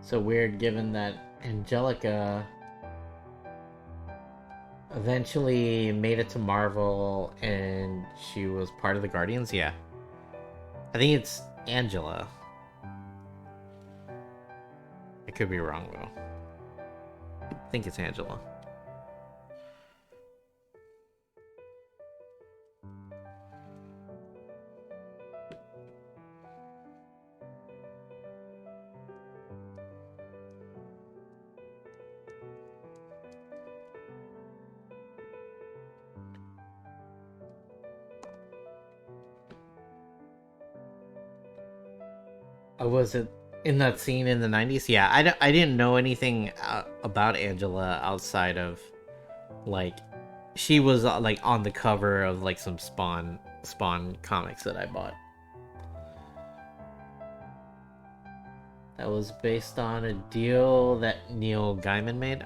So weird given that Angelica eventually made it to Marvel and she was part of the Guardians. Yeah. I think it's Angela. I could be wrong though. I think it's Angela. Was it in that scene in the 90s? Yeah, I didn't know anything about Angela outside of like she was like on the cover of like some Spawn comics that I bought. That was based on a deal that Neil Gaiman made.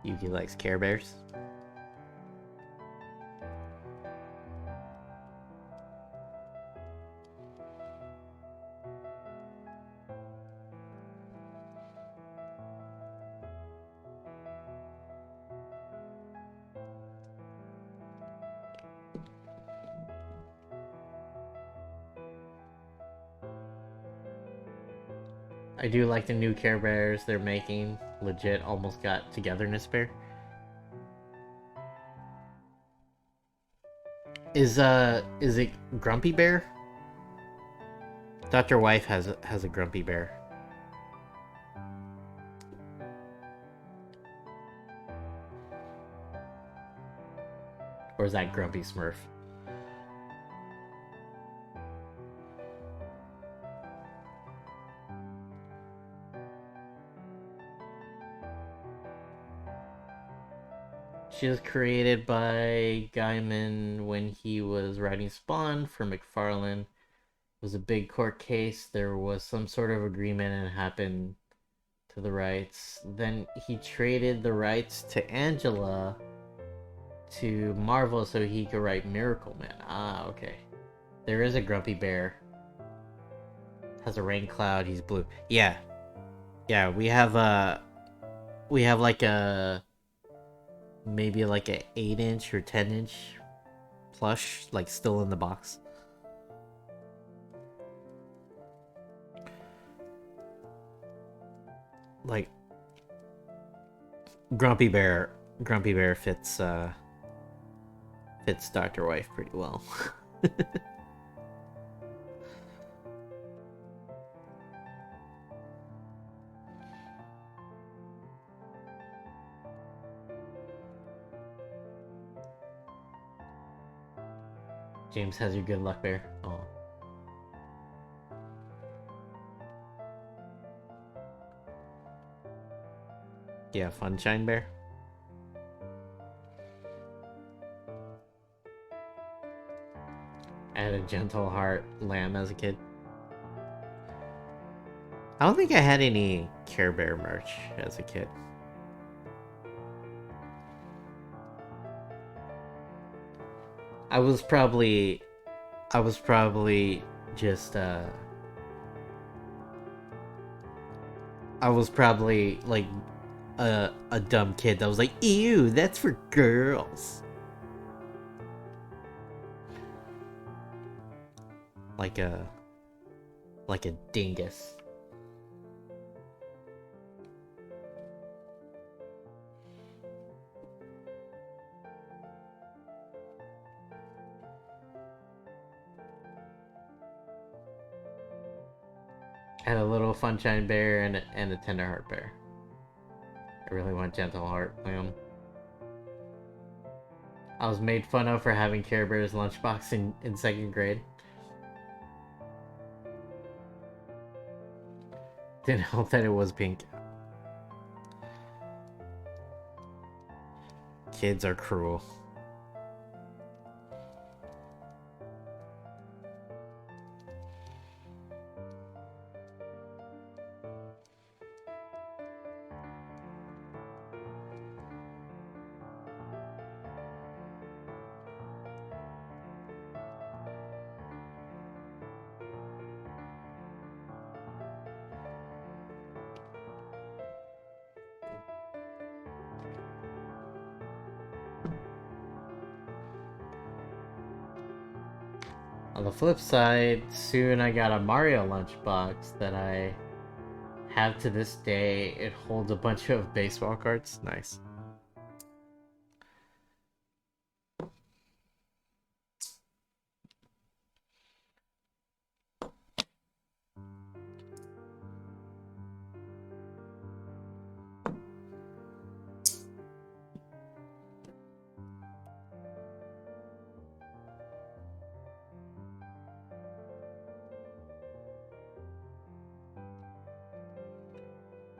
Yuki likes Care Bears. I do like the new Care Bears they're making. Legit, almost got Togetherness Bear. Is it Grumpy Bear? Dr. Wife has a Grumpy Bear. Or is that Grumpy Smurf? She was created by Gaiman when he was writing Spawn for McFarlane. It was a big court case. There was some sort of agreement and it happened to the rights. Then he traded the rights to Angela to Marvel so he could write Miracle Man. Ah, okay. There is a Grumpy Bear. Has a rain cloud. He's blue. Yeah, yeah. We have like a maybe like a 8-inch or 10-inch plush, like still in the box. Like Grumpy Bear fits Dr. Wife pretty well. James has your good luck bear. Oh. Yeah, Funshine Bear. I had a Gentle Heart lamb as a kid. I don't think I had any Care Bear merch as a kid. I was probably just I was probably like a dumb kid that was like, ew, that's for girls. Like a dingus. And a little Funshine Bear and a Tender Heart Bear. I really want Gentle Heart lamb. I was made fun of for having Care Bear's lunchbox in second grade. Didn't help that it was pink. Kids are cruel. On the flip side, soon I got a Mario lunchbox that I have to this day. It holds a bunch of baseball cards. Nice.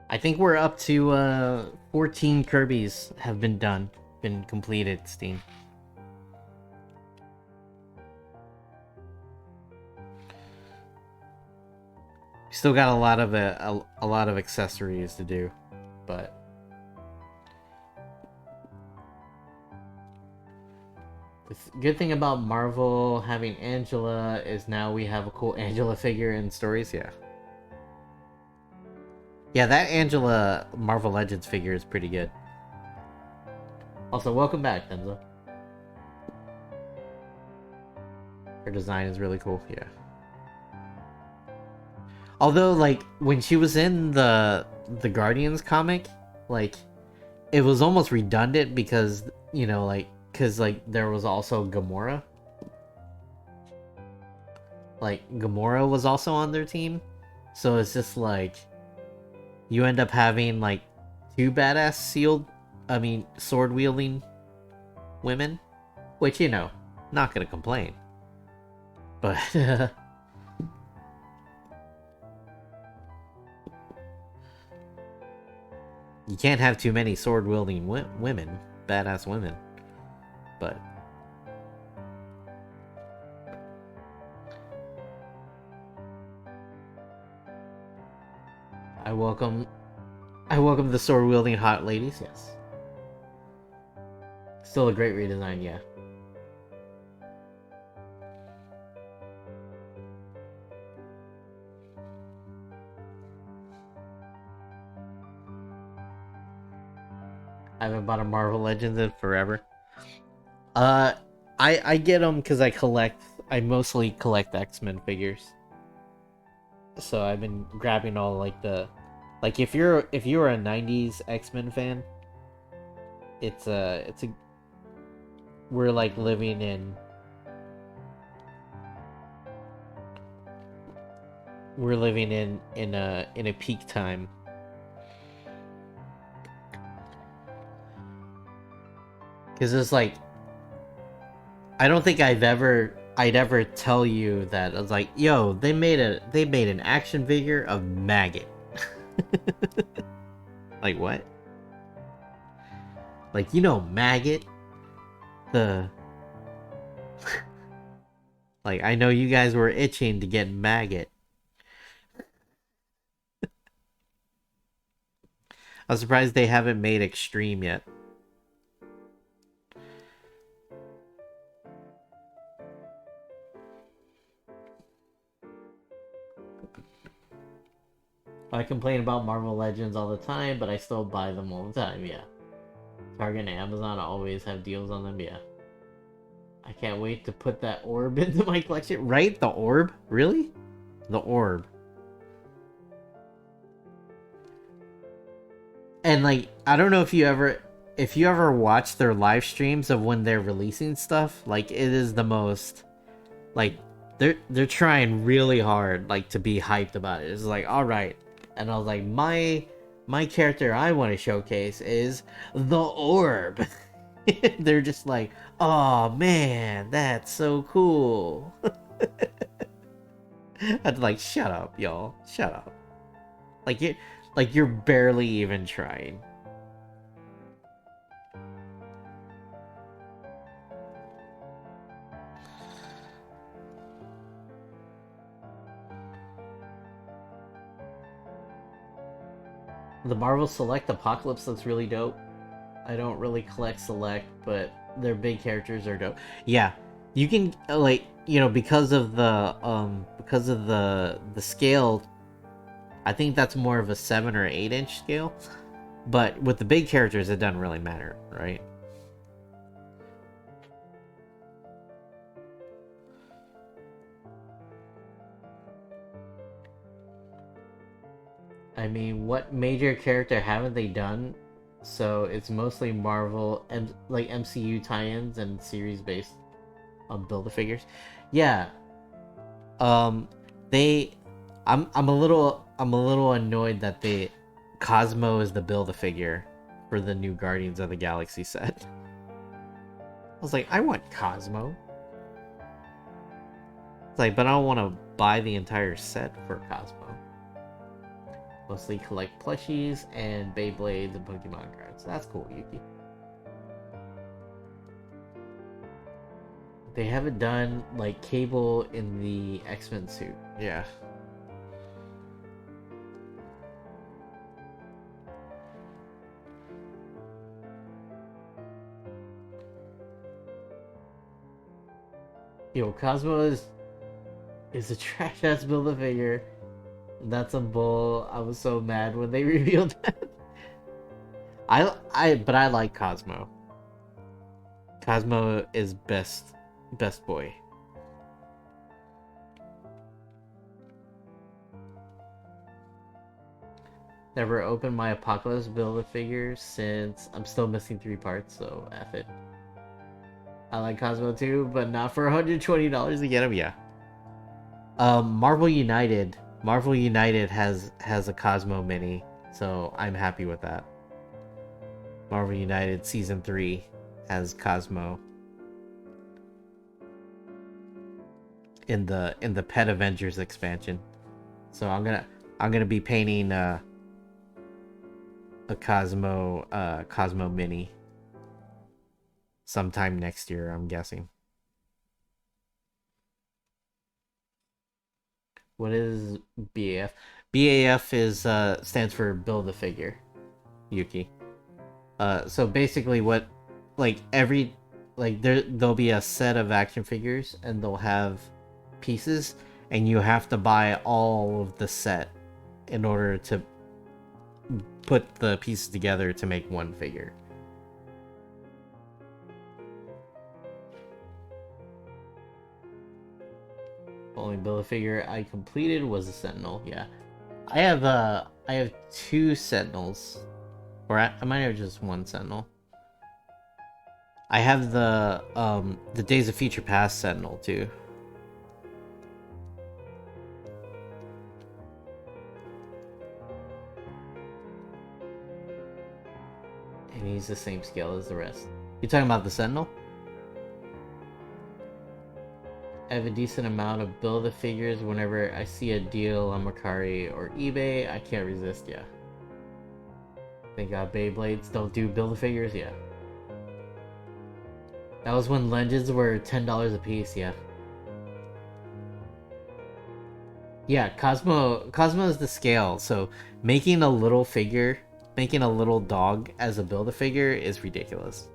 I think we're up to 14 Kirby's have been completed, Steam. Still got a lot of accessories to do, but the good thing about Marvel having Angela is now we have a cool Angela figure in stories. Yeah, that Angela Marvel Legends figure is pretty good. Also, welcome back, Tenzo. Her design is really cool, yeah. Although, like, when she was in the Guardians comic, like, it was almost redundant because, you know, like, because, like, there was also Gamora. Like, Gamora was also on their team. So it's just, like, you end up having, like, two badass sword-wielding women. Which, you know, not gonna complain. But, you can't have too many sword-wielding women. Badass women. But I welcome the sword-wielding hot ladies, yes. Still a great redesign, yeah. I haven't bought a Marvel Legends in forever. I get them because I mostly collect X-Men figures. So I've been grabbing all like if you're a 90s X-Men fan, it's a we're like living in a peak time. Cuz it's like I don't think I'd ever tell you that I was like, yo, they made an action figure of Maggot. Like what? Like, you know, Maggot, the like I know you guys were itching to get Maggot. I'm surprised they haven't made Extreme yet. I complain about Marvel Legends all the time, but I still buy them all the time, yeah. Target and Amazon always have deals on them, yeah. I can't wait to put that orb into my collection. Right? The orb? Really? The orb. And like, I don't know if you ever watch their live streams of when they're releasing stuff, like it is the most like they're trying really hard like to be hyped about it. It's like, all right. And I was like, my character I want to showcase is the orb. They're just like, oh man, that's so cool. I'd like, shut up, y'all. Shut up. You're barely even trying. The Marvel Select Apocalypse looks really dope. I don't really collect Select, but their big characters are dope. Yeah, you can like, you know, because of the scale. I think that's more of a 7 or 8-inch scale. But with the big characters, it doesn't really matter, right? I mean, what major character haven't they done? So it's mostly Marvel and like MCU tie-ins and series based on Build-A-Figures. Yeah. Um they I'm a little annoyed that they Cosmo is the Build-A-Figure for the new Guardians of the Galaxy set. I was like, I want Cosmo. It's like, but I don't want to buy the entire set for Cosmo. Mostly collect plushies and Beyblades and Pokemon cards. That's cool, Yuki. They haven't done like Cable in the X-Men suit. Yeah. Yo, Cosmo is a trash ass Build-A-Figure. That's a bull. I was so mad when they revealed that. But I like Cosmo. Cosmo is best boy. Never opened my Apocalypse Build-A-Figure since I'm still missing 3 parts, so F it. I like Cosmo too, but not for $120 to get him, yeah. Marvel United. Marvel United has a Cosmo mini, so I'm happy with that. Marvel United Season 3 has Cosmo. In the Pet Avengers expansion. So I'm gonna be painting a Cosmo mini sometime next year, I'm guessing. What is BAF? BAF is stands for Build-A-Figure, Yuki. So basically what like every like there'll be a set of action figures and they'll have pieces and you have to buy all of the set in order to put the pieces together to make one figure. Only Build-A-Figure I completed was a Sentinel. Yeah, I have 2 Sentinels, or I might have just 1 Sentinel. I have the Days of Future Past Sentinel too. And he's the same scale as the rest. You talking about the Sentinel? I have a decent amount of Build-A-Figures. Whenever I see a deal on Mercari or eBay, I can't resist, yeah. Thank God Beyblades don't do Build-A-Figures, yeah. That was when Legends were $10 a piece, yeah. Yeah, Cosmo is the scale, so making a little figure, making a little dog as a Build-A-Figure is ridiculous.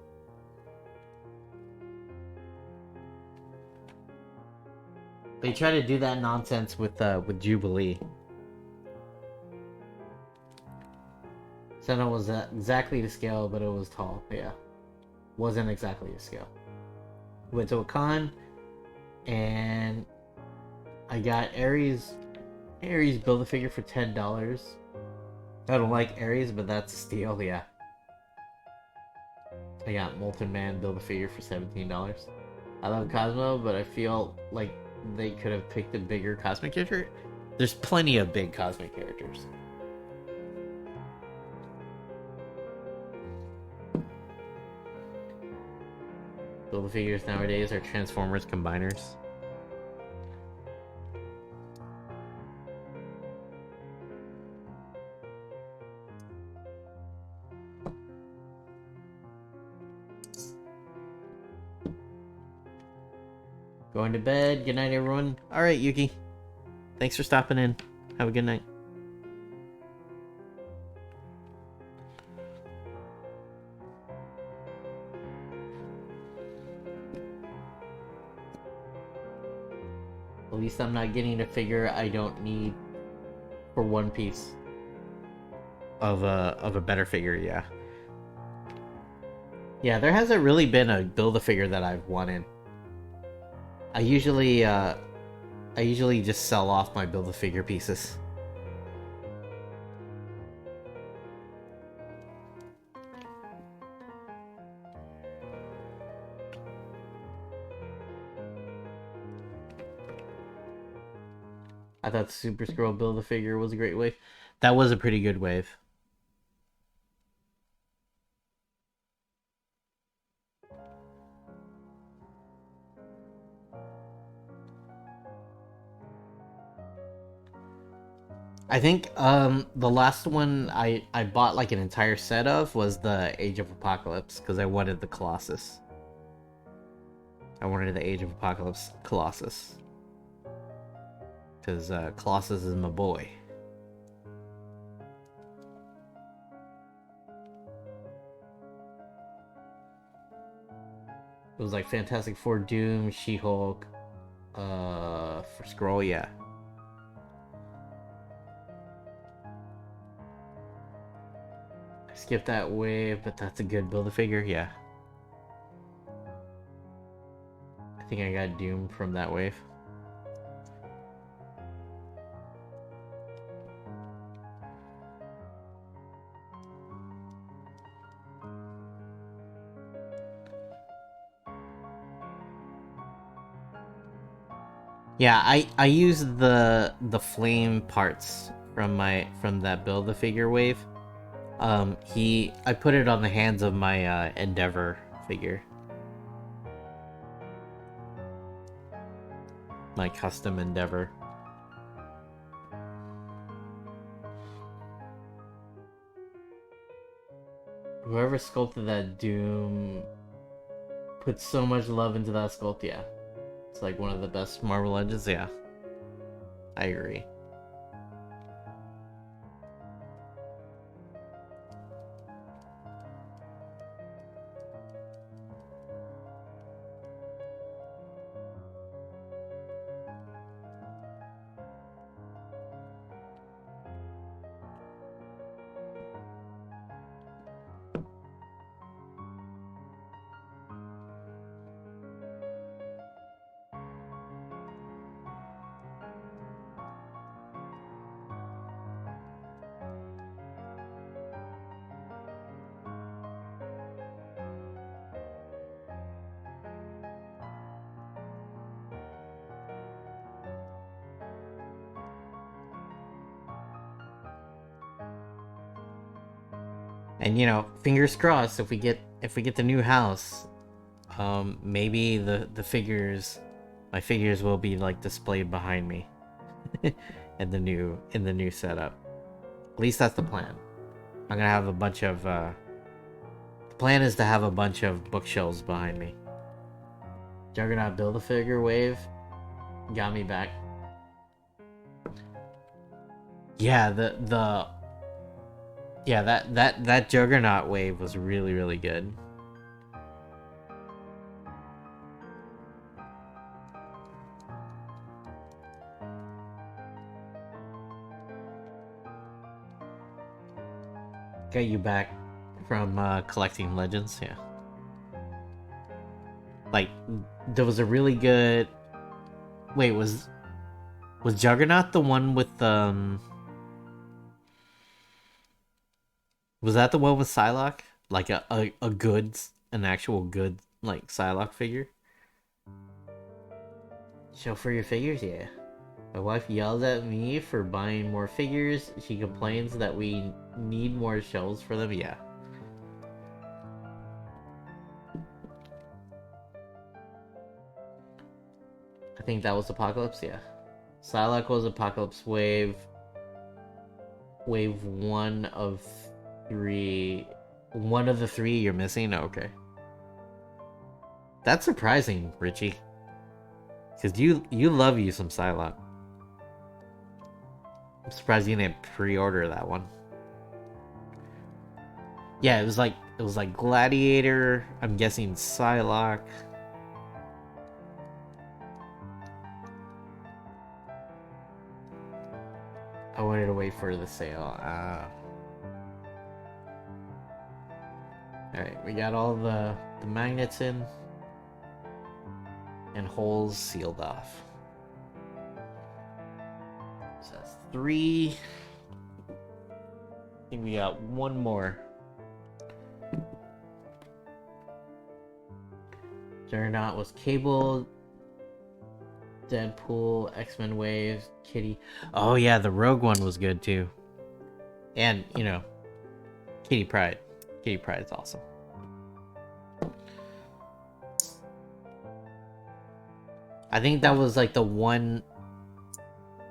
They try to do that nonsense with Jubilee. Sentinel was exactly to scale, but it was tall. Yeah, wasn't exactly to scale. Went to a con, and I got Ares Build-A-Figure for $10. I don't like Ares, but that's a steal. Yeah. I got Molten Man Build-A-Figure for $17. I love Cosmo, but I feel like they could have picked a bigger cosmic character. There's plenty of big cosmic characters. Build-A-Figures nowadays are Transformers combiners. Going to bed. Good night, everyone. Alright, Yuki. Thanks for stopping in. Have a good night. At least I'm not getting a figure I don't need for one piece of a better figure, yeah. Yeah, there hasn't really been a Build-A-Figure that I've wanted. I usually just sell off my Build-A-Figure pieces. I thought Super Scroll Build-A-Figure was a great wave. That was a pretty good wave. I think the last one I bought like an entire set of was the Age of Apocalypse because I wanted the Colossus. I wanted the Age of Apocalypse Colossus because Colossus is my boy. It was like Fantastic Four, Doom, She-Hulk, for Scroll, yeah. I skipped that wave, but that's a good Build-A-Figure, yeah. I think I got Doom from that wave. Yeah, I used the flame parts from that Build-A-Figure wave. I put it on the hands of my Endeavor figure. My custom Endeavor. Whoever sculpted that Doom put so much love into that sculpt, yeah. It's like one of the best Marvel Legends, yeah. I agree. And fingers crossed if we get the new house, maybe the figures, my figures will be like displayed behind me in the new setup. At least that's the plan. I'm gonna have a bunch of the plan is to have a bunch of bookshelves behind me. Juggernaut Build-A-Figure wave got me back. Yeah, that Juggernaut wave was really, really good. Got you back from collecting Legends, yeah. Like, there was a really good. Wait, was Juggernaut the one with Was that the one with Psylocke? Like a good, an actual good like Psylocke figure? Show for your figures, yeah. My wife yells at me for buying more figures. She complains that we need more shelves for them, yeah. I think that was Apocalypse, yeah. Psylocke was Apocalypse wave 1 of 3. One of the 3 you're missing? Okay. That's surprising, Richie. Because you love you some Psylocke. I'm surprised you didn't pre-order that one. Yeah, it was like Gladiator, I'm guessing Psylocke. I wanted to wait for the sale. Alright, we got all the magnets in. And holes sealed off. So that's 3. I think we got one more. Juggernaut was cabled. Deadpool, X-Men Waves, Kitty. Oh yeah, the Rogue one was good too. And, Kitty Pryde. Kitty Pryde's awesome. I think that was like the one.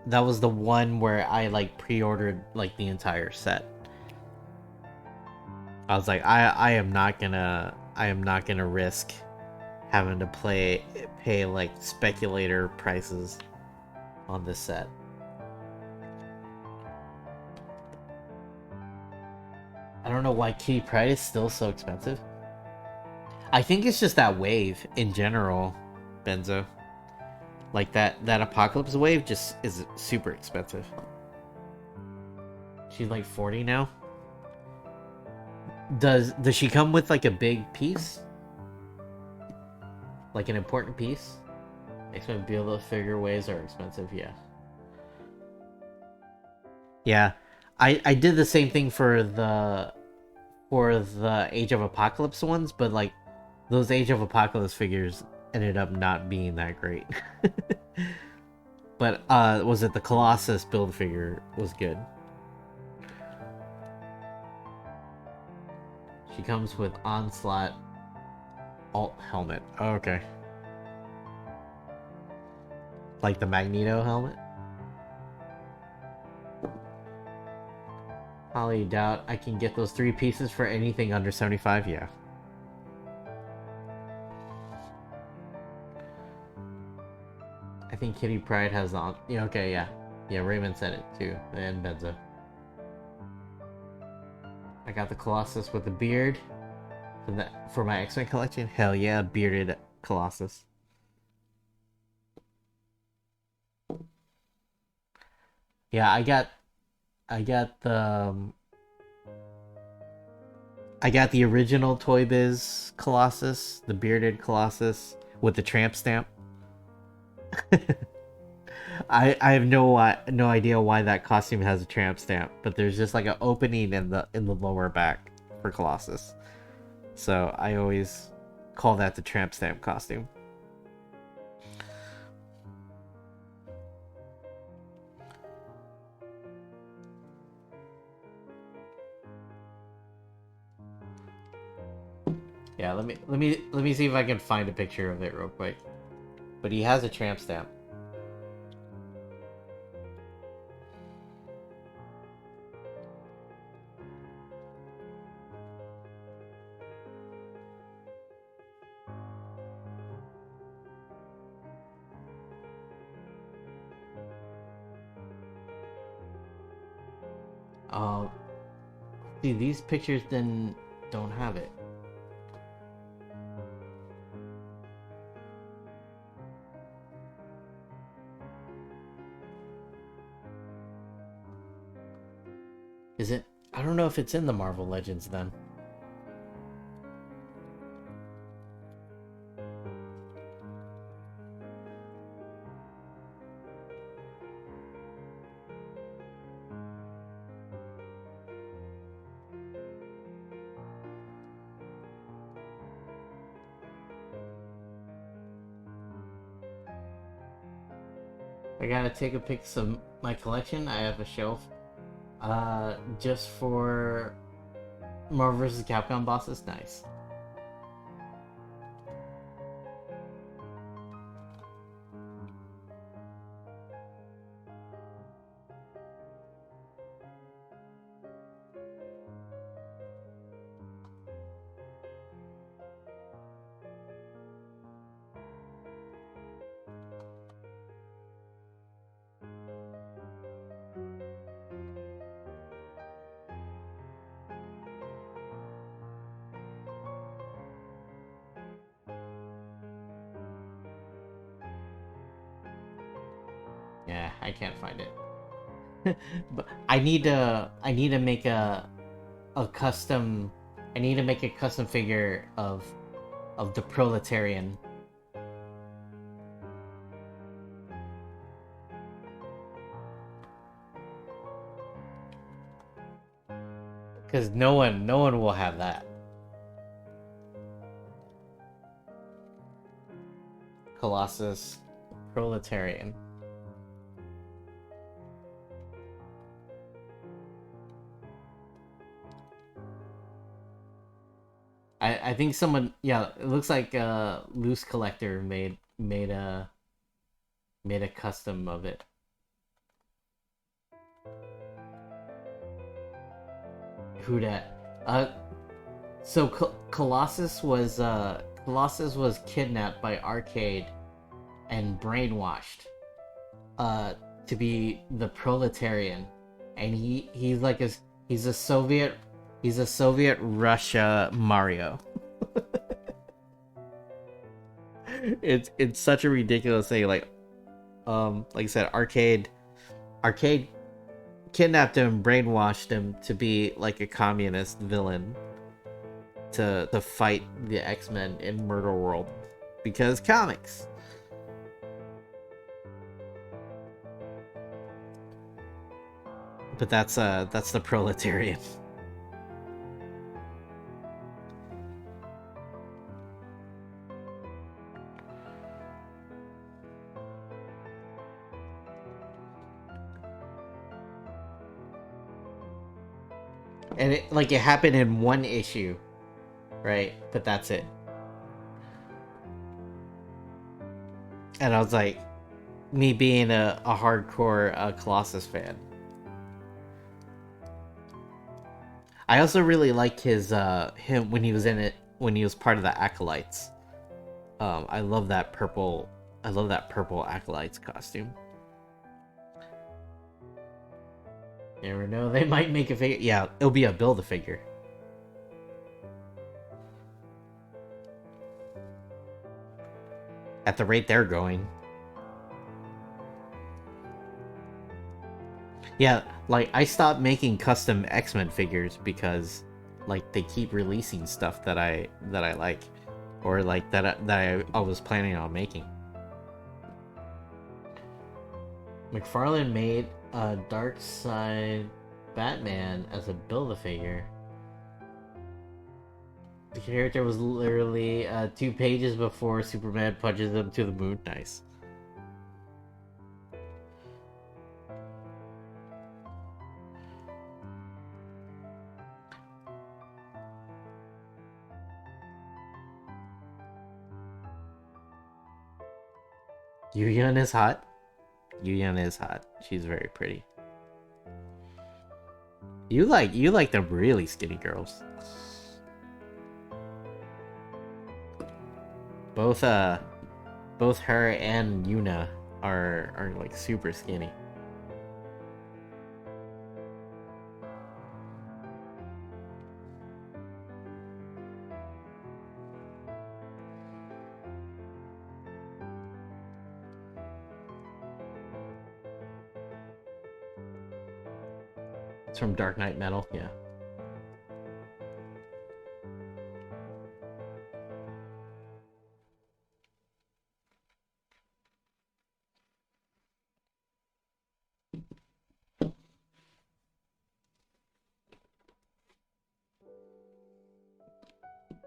That was the one where I like pre-ordered like the entire set. I was like, I am not gonna risk having to pay like speculator prices on this set. I don't know why Kitty Pryde is still so expensive. I think it's just that wave in general, Benzo. Like that Apocalypse wave just is super expensive. She's like 40 now. Does she come with like a big piece? Like an important piece? X-Men Build-A-Figure waves are expensive, yeah. Yeah. I did the same thing for the Age of Apocalypse ones, but like those Age of Apocalypse figures ended up not being that great. But was it the Colossus build figure was good. She comes with Onslaught alt helmet. Oh, okay. Like the Magneto helmet? Holly, doubt I can get those 3 pieces for anything under 75? Yeah. I think Kitty Pryde has on. Yeah, okay, yeah. Yeah, Raymond said it too. And Benzo. I got the Colossus with the beard for my X-Men collection. Hell yeah, bearded Colossus. Yeah, I got the original Toy Biz Colossus, the bearded Colossus with the tramp stamp. I have no idea why that costume has a tramp stamp, but there's just like an opening in the lower back for Colossus. So I always call that the tramp stamp costume. Yeah, let me see if I can find a picture of it real quick. But he has a tramp stamp. See, these pictures then don't have it. Is it? I don't know if it's in the Marvel Legends then. I gotta take a pic of my collection. I have a shelf just for Marvel vs. Capcom bosses. Nice. Yeah, I can't find it. But I need to make a custom. I need to make a custom figure of the Proletarian. Because no one will have that. Colossus, proletarian. I think someone, yeah, it looks like Loose Collector made a custom of it. Who dat? So Colossus was kidnapped by Arcade and brainwashed to be the proletarian, and he's a Soviet Russia Mario. It's such a ridiculous thing. Like I said, Arcade kidnapped him, brainwashed him to be like a communist villain to fight the X-Men in Murder World because comics. But that's the proletarian. And it happened in one issue, right? But that's it. And I was like, me being a hardcore Colossus fan. I also really like his him when he was in it, when he was part of the Acolytes. I love that purple. I love that purple Acolytes costume. You never know, they might make a figure. Yeah, it'll be a Build-A-Figure. At the rate they're going. Yeah, like I stopped making custom X-Men figures because like they keep releasing stuff that I like, or like I was planning on making. McFarlane made a Dark Side Batman as a Build-A-Figure. The character was literally 2 pages before Superman punches him to the moon. Nice. Yu-Yun is hot. Yu-Yun is hot. She's very pretty. You like the really skinny girls. Both her and Yuna are like super skinny. It's from Dark Knight Metal, yeah.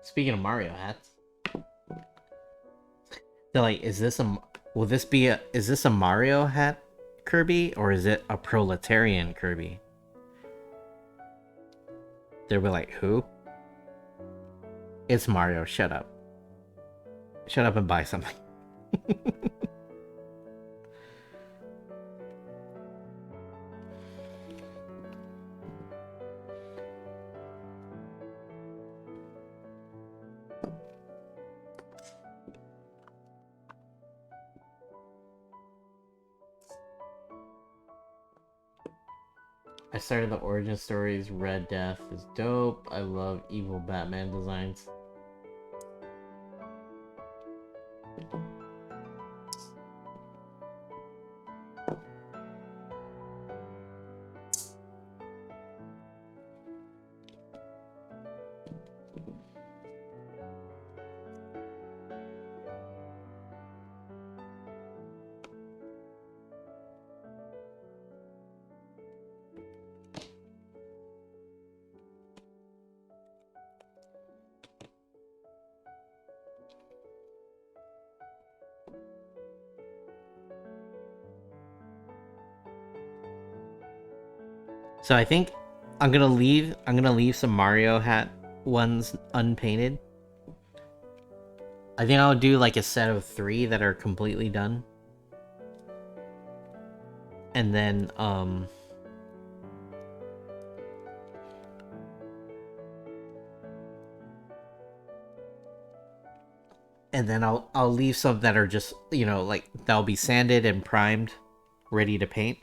Speaking of Mario hats, they're like, is this a Mario hat Kirby, or is it a proletarian Kirby? They'll be like, who? It's Mario, shut up. Shut up and buy something. I started the origin stories. Red Death is dope. I love evil Batman designs. So I think I'm gonna leave some Mario hat ones unpainted. I think I'll do like a set of 3 that are completely done. And then I'll leave some that are just, like that'll be sanded and primed, ready to paint.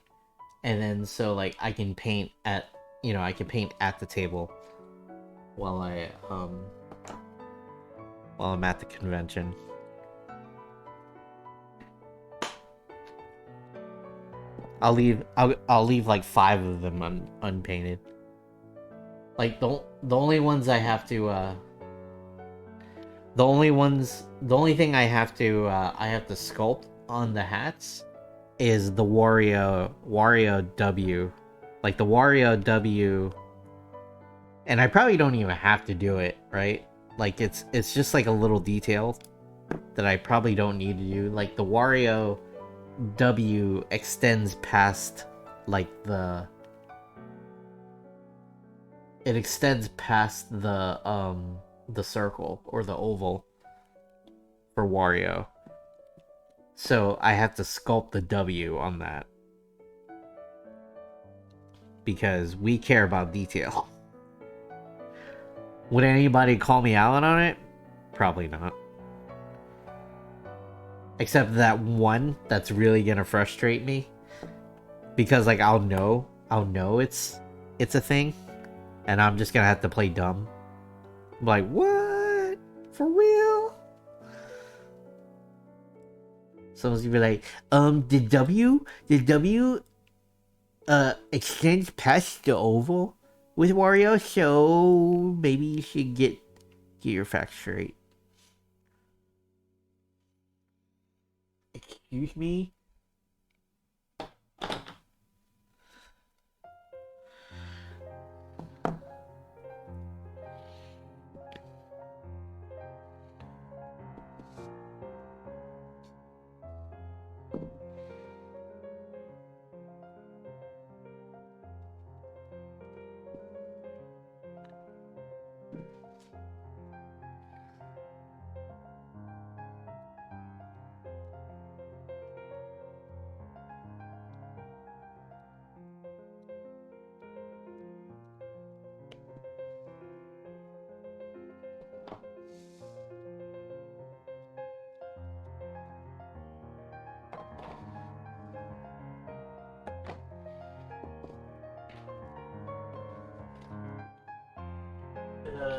And then so like I can paint at the table while I'm at the convention. I'll leave like 5 of them unpainted. Like the only ones I have to the only thing I have to sculpt on the hats is the Wario W. Like the Wario W, and I probably don't even have to do it, right? Like it's just like a little detail that I probably don't need to do. Like the Wario W extends past like the circle or the oval for Wario. So I have to sculpt the W on that. Because we care about detail. Would anybody call me out on it? Probably not. Except that one that's really gonna frustrate me. Because like I'll know it's a thing. And I'm just gonna have to play dumb. I'm like, what? For real? Someone's gonna be like, the W extends past the oval with Wario, so maybe you should get your facts straight. Excuse me?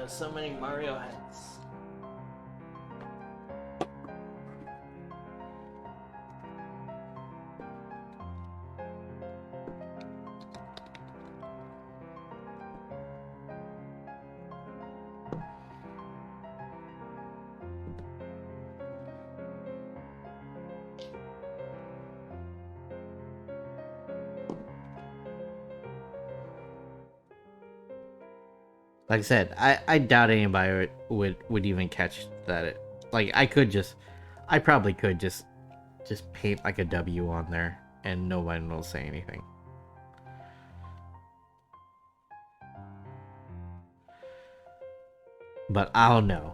So many Mario hats. Like I said, I doubt anybody would even catch that. Like I probably could just paint like a W on there and no one will say anything. But I'll know.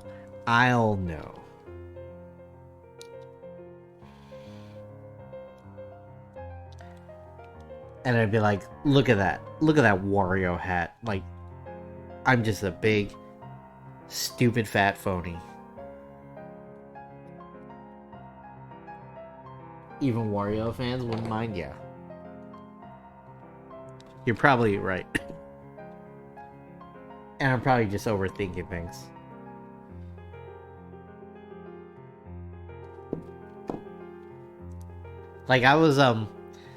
And I'd be like, look at that Wario hat. Like, I'm just a big, stupid fat phony. Even Wario fans wouldn't mind, yeah. You're probably right. And I'm probably just overthinking things. Like I was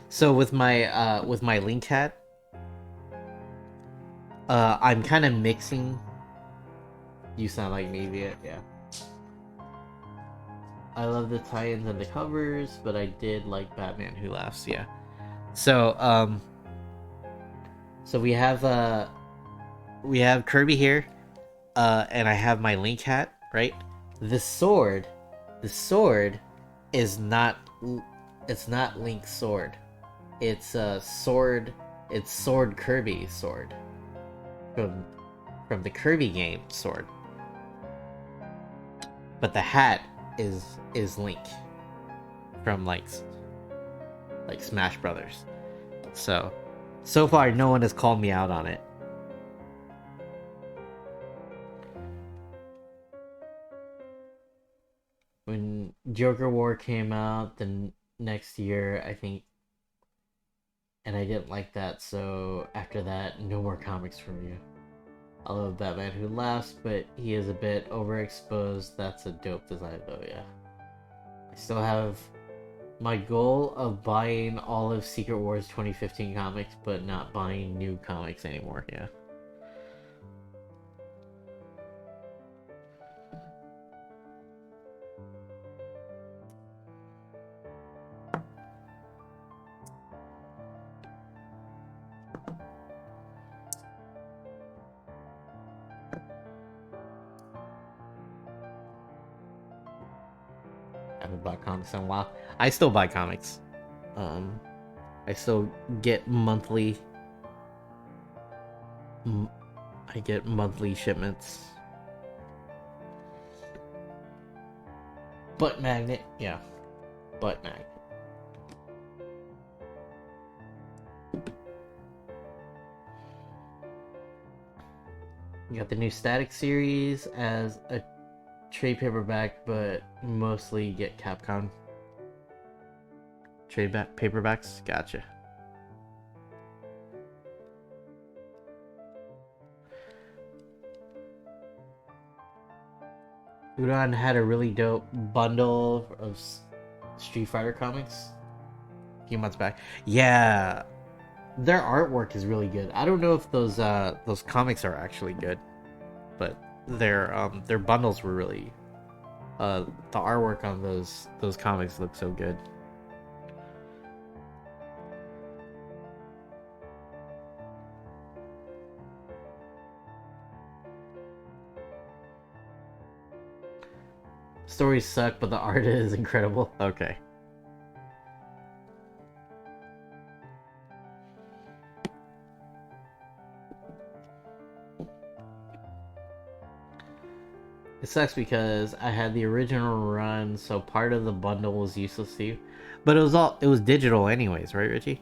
so with my Link hat, I'm kind of mixing. You sound like me, Viet, yeah. I love the tie-ins and the covers, but I did like Batman Who Laughs, yeah. So so we have Kirby here, and I have my Link hat, right? The sword is not, it's not Link's sword. It's a sword It's Sword Kirby Sword from the Kirby game Sword, but the hat is Link from like Smash Brothers. So far, no one has called me out on it. When Joker War came out the next year, I think, and I didn't like that, so after that, no more comics from you. I love Batman Who Laughs, but he is a bit overexposed. That's a dope design, though, yeah. I still have my goal of buying all of Secret Wars 2015 comics, but not buying new comics anymore, yeah. I haven't bought comics in a while. I still buy comics. Um, I still get monthly. I get monthly shipments. Butt magnet, yeah, butt magnet. You got the new Static series as a trade paperback, but mostly get Capcom trade paperbacks. Gotcha. Udon had a really dope bundle of Street Fighter comics a few months back. Yeah, their artwork is really good. I don't know if those comics are actually good, but their bundles were really the artwork on those comics look so good. Stories suck, but the art is incredible. Okay. It sucks because I had the original run, so part of the bundle was useless to you. But it was digital anyways, right, Richie?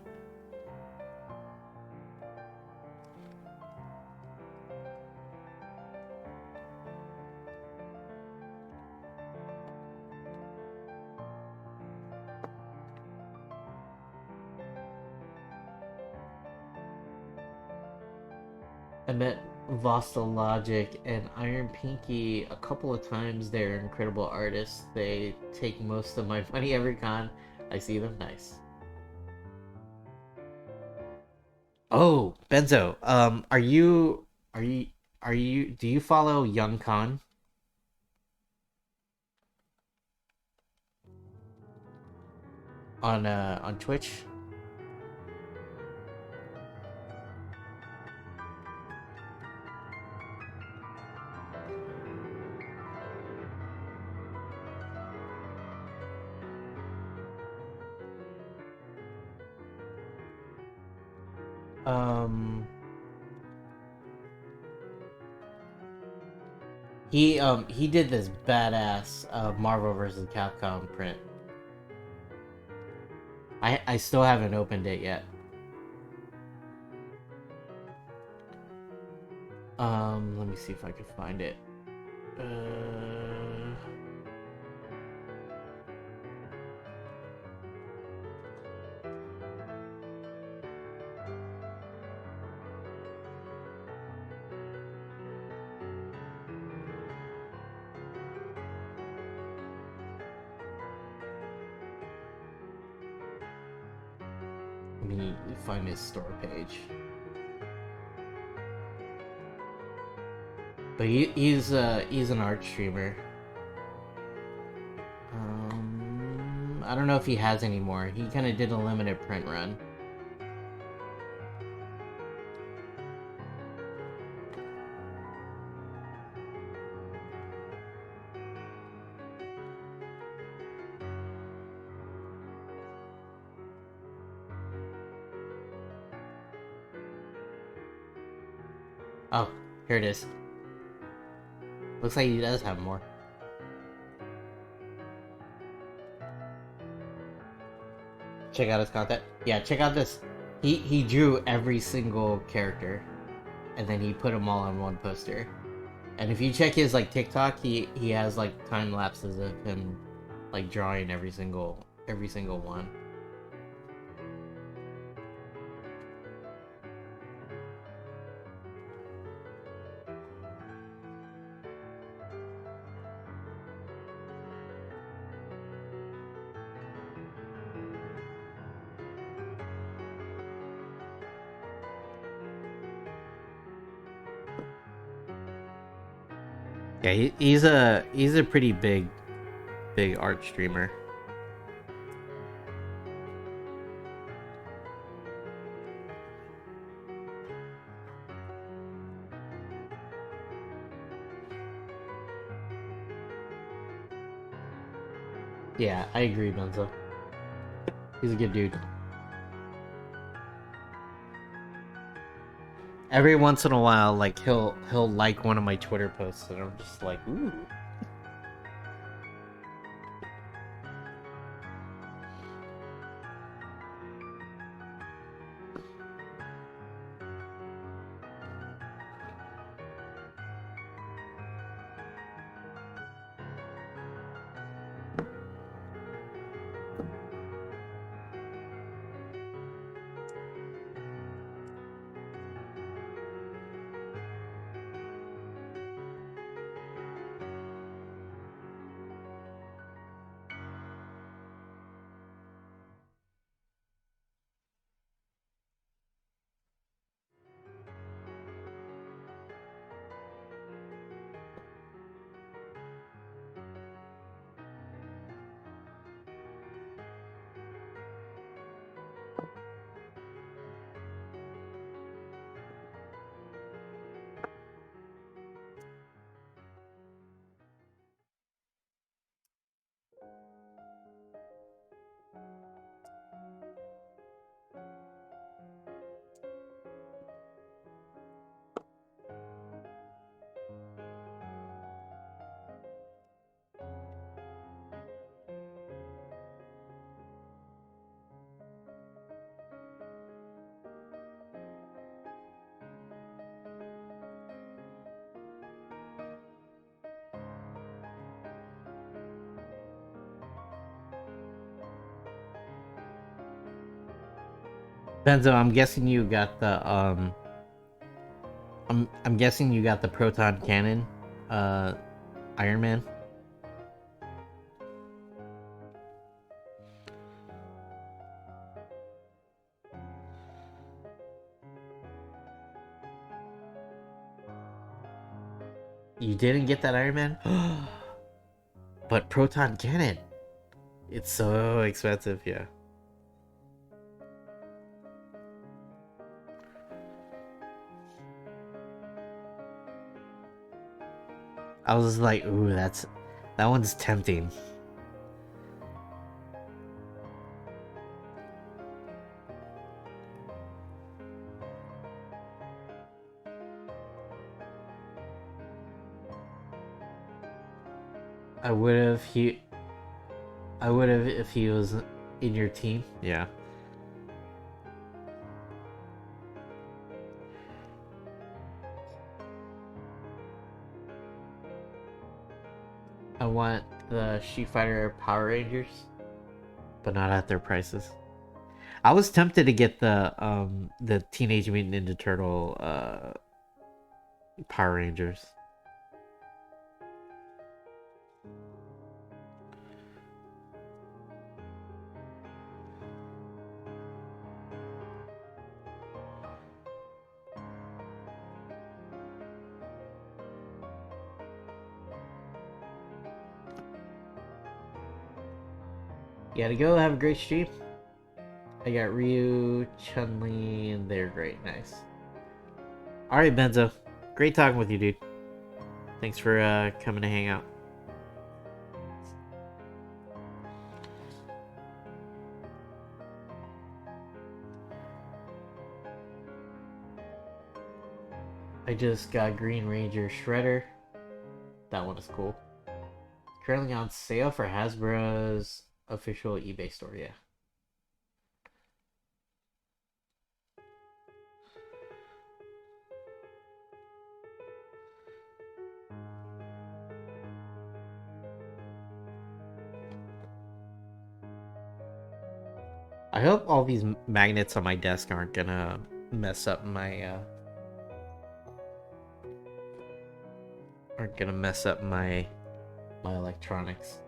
I met Vasta Logic and Iron Pinky a couple of times. They're incredible artists. They take most of my money every con I see them. Nice. Oh, Benzo. Are you do you follow Young Con on Twitch? Um he did this badass Marvel vs. Capcom print. I still haven't opened it yet. Let me see if I can find it. Uh, Let me find his store page. But he's an art streamer. I don't know if he has any more. He kind of did a limited print run. Oh, here it is. Looks like he does have more. Check out his content. Yeah, check out this. He drew every single character, and then he put them all on one poster. And if you check his like TikTok, he has like time lapses of him like drawing every single one. Yeah, he's a pretty big art streamer. Yeah, I agree, Benzo. He's a good dude. Every once in a while, like he'll like one of my Twitter posts, and I'm just like, ooh. Benzo, I'm guessing you got the I'm guessing you got the proton cannon, uh, Iron Man. You didn't get that Iron Man, but proton cannon. It's so expensive, yeah. I was like, ooh, that one's tempting. I would have he I would have if he was in your team. Yeah. I want the Street Fighter Power Rangers, but not at their prices. I was tempted to get the Teenage Mutant Ninja Turtle Power Rangers. You gotta go. Have a great stream. I got Ryu, Chun Li, and they're great. Nice. All right, Benzo. Great talking with you, dude. Thanks for coming to hang out. I just got Green Ranger Shredder. That one is cool. Currently on sale for Hasbro's official eBay store, yeah. I hope all these magnets on my desk aren't gonna mess up my electronics.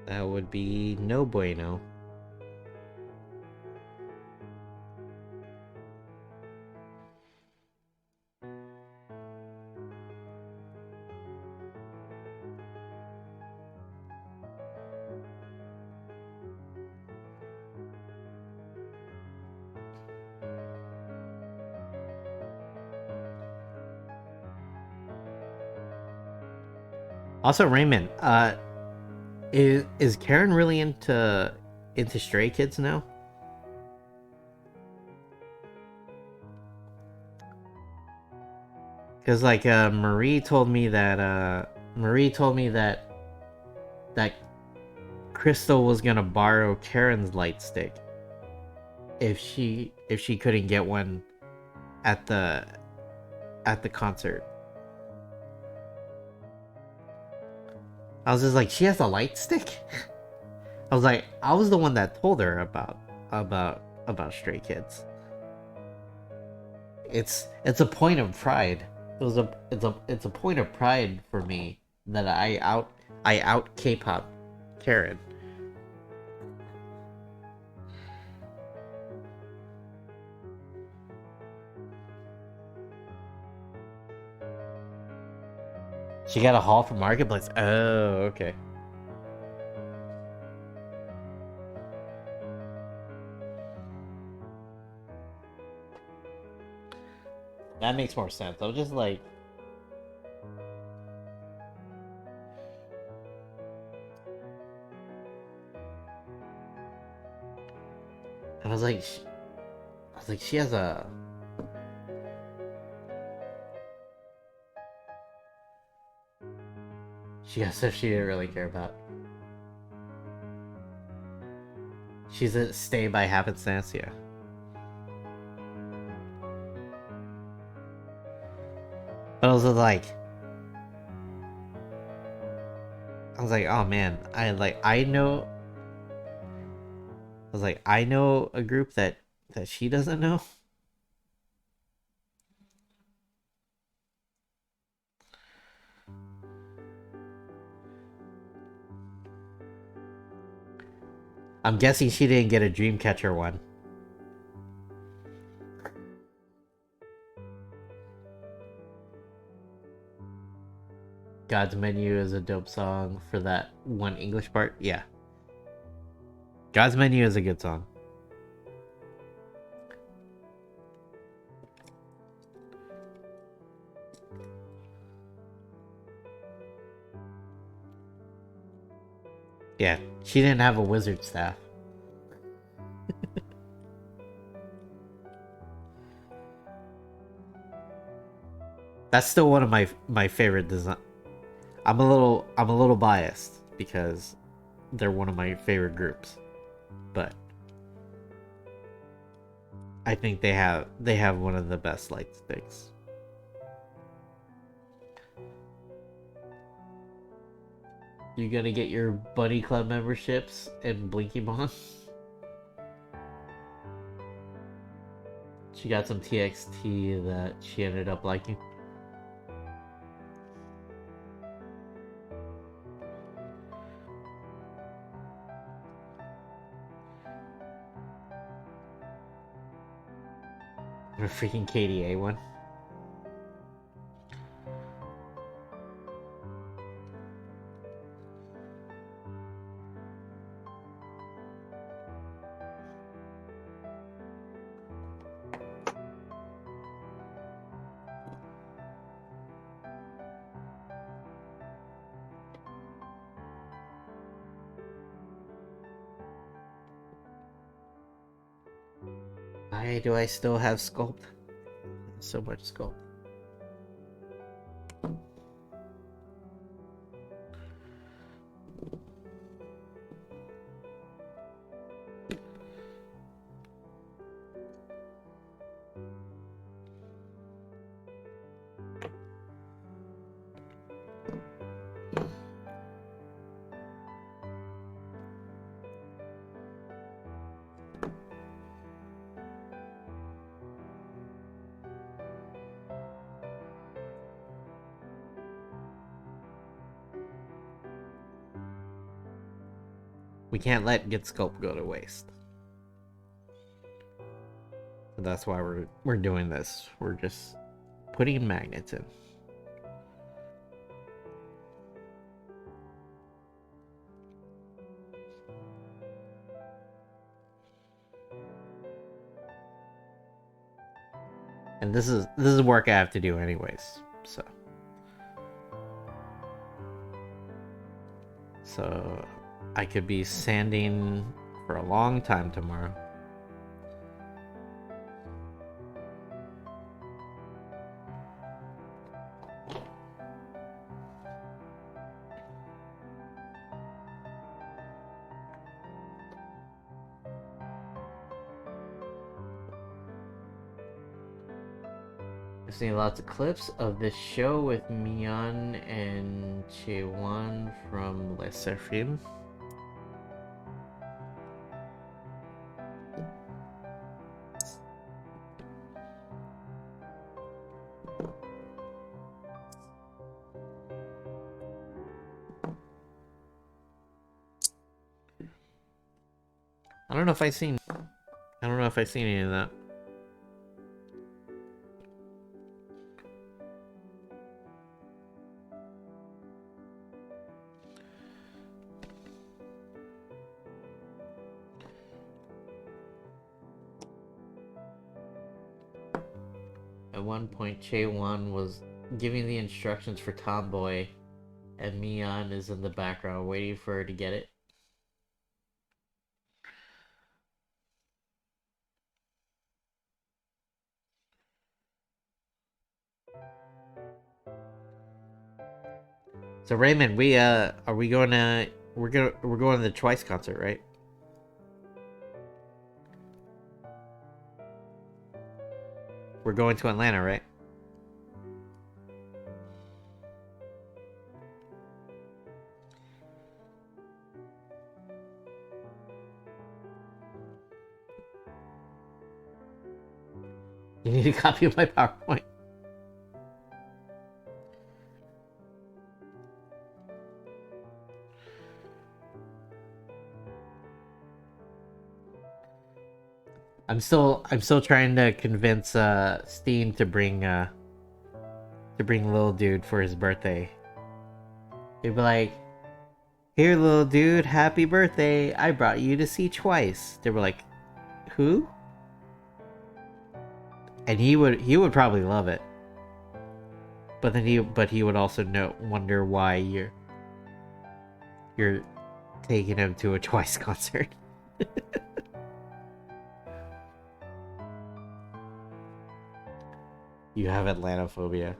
That would be no bueno. Also, Raymond, is Karen really into Stray Kids now? Because like Marie told me that Crystal was gonna borrow Karen's light stick if she couldn't get one at the concert. I was just like, she has a light stick. I was like, I was the one that told her about Stray Kids. It's a point of pride. It's a point of pride for me that I out K-pop Karen. She got a haul from Marketplace. Oh, okay. That makes more sense. I was just like, I was like, she has a. She has stuff she didn't really care about. She's a stay by happenstance, yeah. But I was like, oh man, I know a group that she doesn't know. I'm guessing she didn't get a Dreamcatcher one. God's Menu is a dope song for that one English part. Yeah. God's Menu is a good song. Yeah, she didn't have a wizard staff. That's still one of my favorite design. I'm a little biased because they're one of my favorite groups, but I think they have one of the best light sticks. You gonna get your Bunny Club memberships and Blinky Bon? She got some TXT that she ended up liking. A freaking KDA one. Why do I still have sculpt? So much sculpt. We can't let good sculpt go to waste. So that's why we're doing this. We're just putting magnets in. And this is work I have to do anyways. So I could be sanding for a long time tomorrow. I've seen lots of clips of this show with Mian and Chewan from Les Seraphim. I don't know if I've seen any of that. At one point, Chewan was giving the instructions for Tomboy, and Mian is in the background waiting for her to get it. So Raymond, we're going to the Twice concert, right? We're going to Atlanta, right? You need a copy of my PowerPoint. I'm still trying to convince Steen to bring little dude for his birthday. He'd be like, "Here, little dude, happy birthday! I brought you to see Twice." They were like, "Who?" And he would probably love it. But then he would also wonder why you're taking him to a Twice concert. You have Atlanta phobia.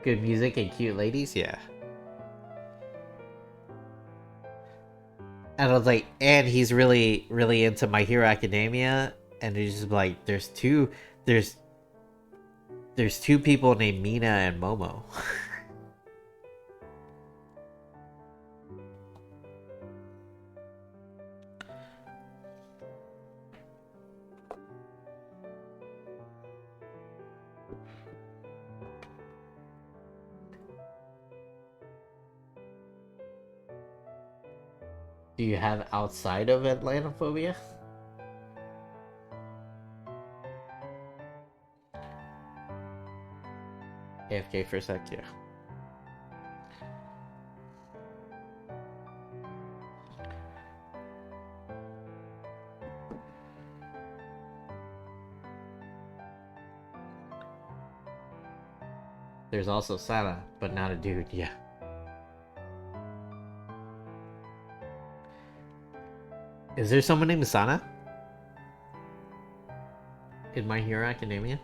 Good music and cute ladies, yeah. And I was like, and he's really, really into My Hero Academia, and he's just like, there's two people named Mina and Momo. Do you have outside of Atlanta phobia? AFK for a sec, yeah. There's also Sana, but not a dude, yeah. Is there someone named Sana in My Hero Academia?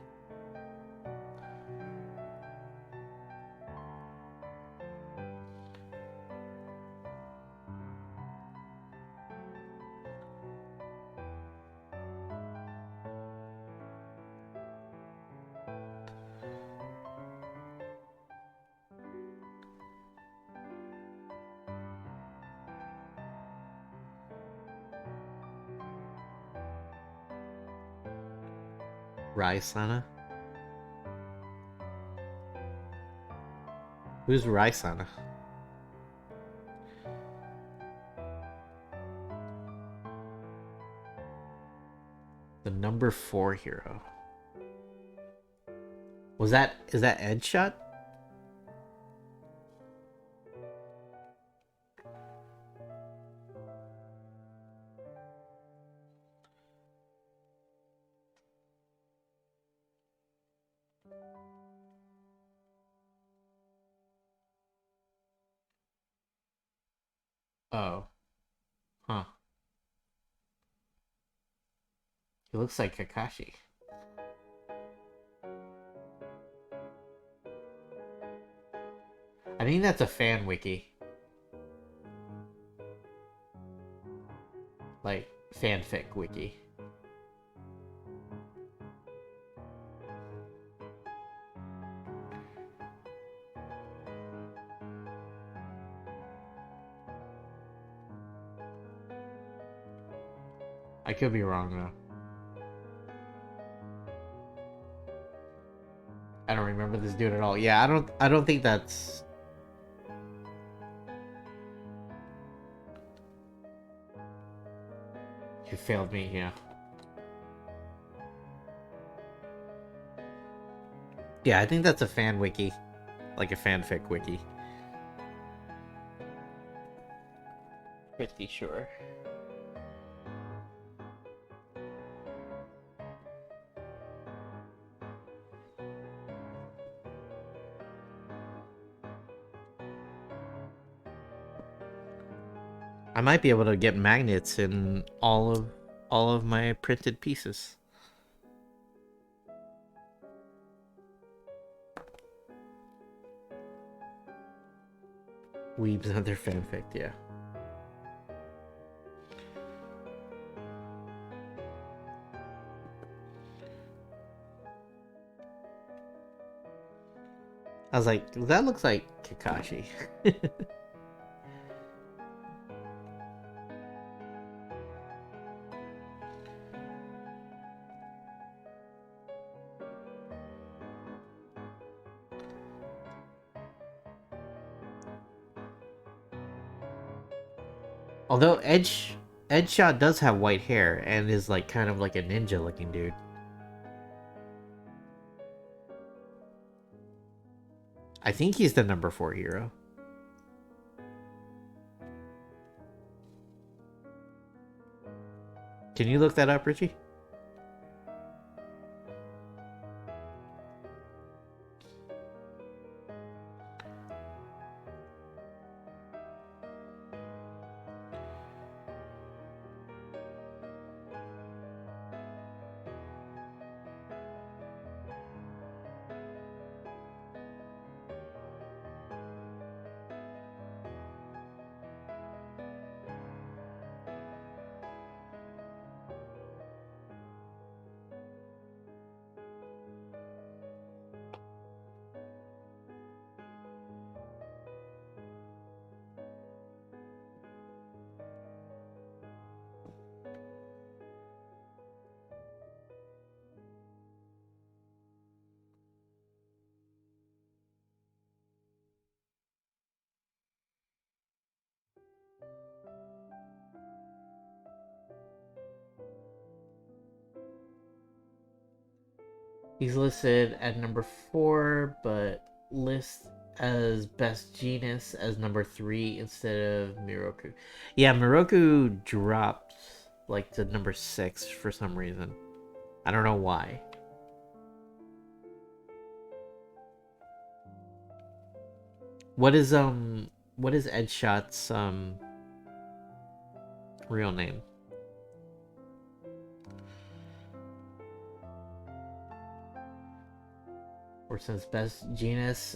Rai Sana? Who's Rai Sana? The number 4 hero. Is that Ed Shot? Oh. Huh. He looks like Kakashi. I think that's a fan wiki. Like, fanfic wiki. I could be wrong though. I don't remember this dude at all. Yeah, I don't think that's... You failed me, yeah. Yeah, I think that's a fan wiki. Like a fanfic wiki. Pretty sure. I might be able to get magnets in all of my printed pieces. Weeb's another fanfic, yeah. I was like, that looks like Kakashi. Although Edgeshot does have white hair and is like kind of like a ninja looking dude. I think he's the number 4 hero. Can you look that up, Richie? He's listed at number 4, but lists as best genus as number 3 instead of Miroku. Yeah, Miroku dropped like to number 6 for some reason. I don't know why. What is Edshot's real name? or since best genus